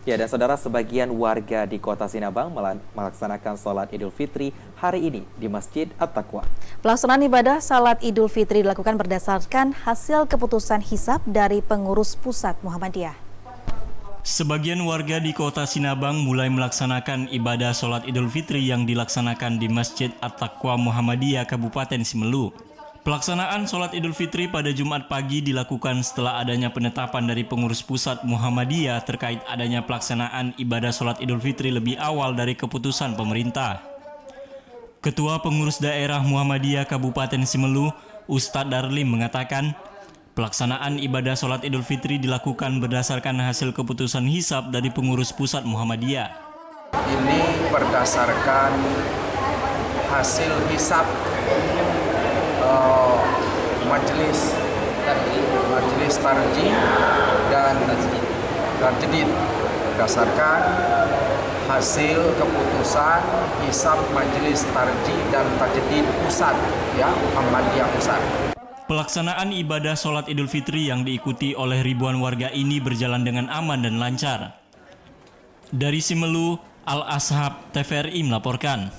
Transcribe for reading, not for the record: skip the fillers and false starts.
Ya, dan saudara, sebagian warga di kota Sinabang melaksanakan sholat Idul Fitri hari ini di Masjid At-Taqwa. Pelaksanaan ibadah salat Idul Fitri dilakukan berdasarkan hasil keputusan hisab dari pengurus pusat Muhammadiyah. Sebagian warga di kota Sinabang mulai melaksanakan ibadah sholat Idul Fitri yang dilaksanakan di Masjid At-Taqwa Muhammadiyah Kabupaten Simelu. Pelaksanaan sholat Idul Fitri pada Jumat pagi dilakukan setelah adanya penetapan dari pengurus pusat Muhammadiyah terkait adanya pelaksanaan ibadah sholat Idul Fitri lebih awal dari keputusan pemerintah. Ketua Pengurus Daerah Muhammadiyah Kabupaten Simelu, Ustadz Darlim mengatakan, pelaksanaan ibadah sholat Idul Fitri dilakukan berdasarkan hasil keputusan hisab dari pengurus pusat Muhammadiyah. Ini berdasarkan hasil hisab majelis tarjih dan tajdid, berdasarkan hasil keputusan hisab majelis tarjih dan tajdid pusat, ya, Muhammadiyah pusat. Pelaksanaan ibadah sholat Idul Fitri yang diikuti oleh ribuan warga ini berjalan dengan aman dan lancar. Dari Simelu, Al-Ashab TVRI melaporkan.